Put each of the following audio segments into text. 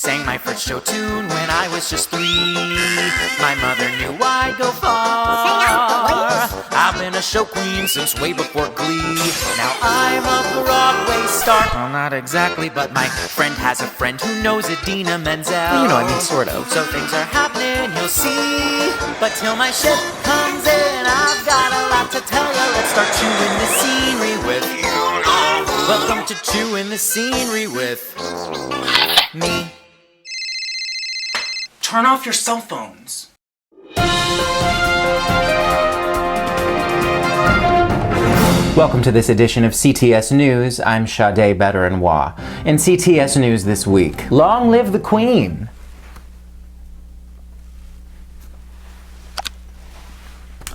Sang my first show tune when I was just 3. My mother knew I'd go far. I've been a show queen since way before Glee. Now I'm a Broadway star. Well, not exactly, but my friend has a friend who knows Idina Menzel. You know, I mean, sort of. So things are happening, you'll see. But till my ship comes in, I've got a lot to tell you. Let's start chewing the scenery with Welcome to Chewing the Scenery with me. Turn off your cell phones. Welcome to this edition of CTS News. I'm Sade Beterenwa. In CTS News this week, long live the Queen!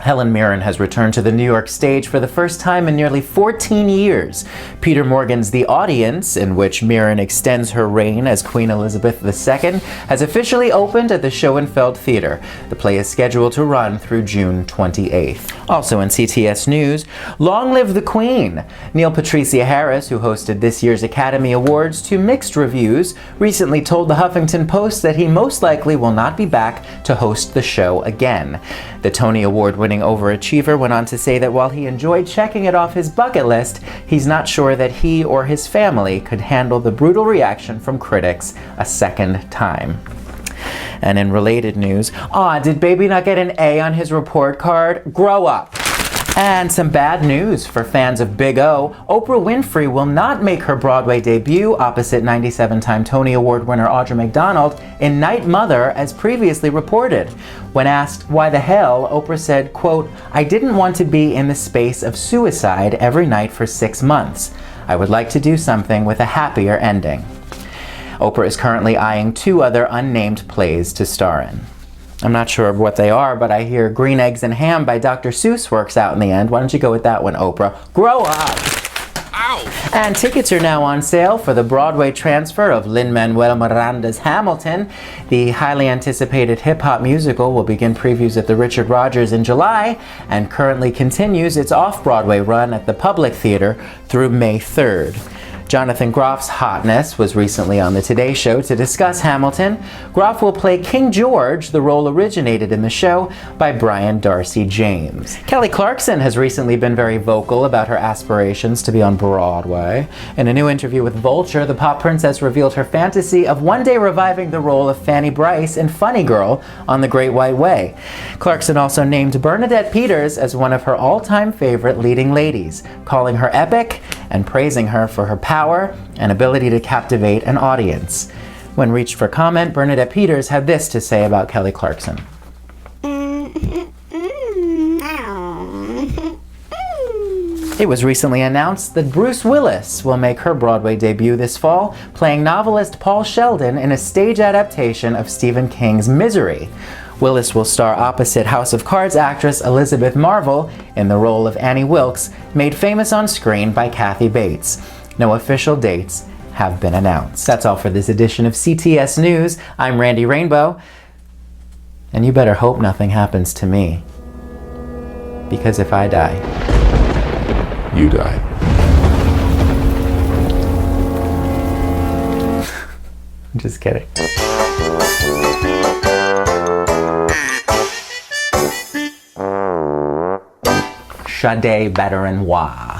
Helen Mirren has returned to the New York stage for the first time in nearly 14 years. Peter Morgan's The Audience, in which Mirren extends her reign as Queen Elizabeth II, has officially opened at the Schoenfeld Theater. The play is scheduled to run through June 28th. Also in CTS News, long live the Queen! Neil Patricia Harris, who hosted this year's Academy Awards to mixed reviews, recently told the Huffington Post that he most likely will not be back to host the show again. The Tony Award-winning overachiever went on to say that while he enjoyed checking it off his bucket list, he's not sure that he or his family could handle the brutal reaction from critics a second time. And in related news, did baby not get an A on his report card? Grow up! And some bad news for fans of Big O. Oprah Winfrey will not make her Broadway debut opposite 97-time Tony Award winner Audra McDonald in Night Mother, as previously reported. When asked why the hell, Oprah said, quote, "I didn't want to be in the space of suicide every night for 6 months. I would like to do something with a happier ending." Oprah is currently eyeing 2 other unnamed plays to star in. I'm not sure of what they are, but I hear Green Eggs and Ham by Dr. Seuss works out in the end. Why don't you go with that one, Oprah? Grow up! Ow! And tickets are now on sale for the Broadway transfer of Lin-Manuel Miranda's Hamilton. The highly anticipated hip-hop musical will begin previews at the Richard Rodgers in July and currently continues its off-Broadway run at the Public Theater through May 3rd. Jonathan Groff's hotness was recently on the Today Show to discuss Hamilton. Groff will play King George. The role originated in the show by Brian Darcy James. Kelly Clarkson has recently been very vocal about her aspirations to be on Broadway. In a new interview with Vulture, the pop princess revealed her fantasy of one day reviving the role of Fanny Brice in Funny Girl on The Great White Way. Clarkson also named Bernadette Peters as one of her all-time favorite leading ladies, calling her epic and praising her for her power and ability to captivate an audience. When reached for comment, Bernadette Peters had this to say about Kelly Clarkson. It was recently announced that Bruce Willis will make her Broadway debut this fall, playing novelist Paul Sheldon in a stage adaptation of Stephen King's Misery. Willis will star opposite House of Cards actress Elizabeth Marvel in the role of Annie Wilkes, made famous on screen by Kathy Bates. No official dates have been announced. That's all for this edition of CTS News. I'm Randy Rainbow, and you better hope nothing happens to me. Because if I die, you die. I'm just kidding. Sade Beterenwa.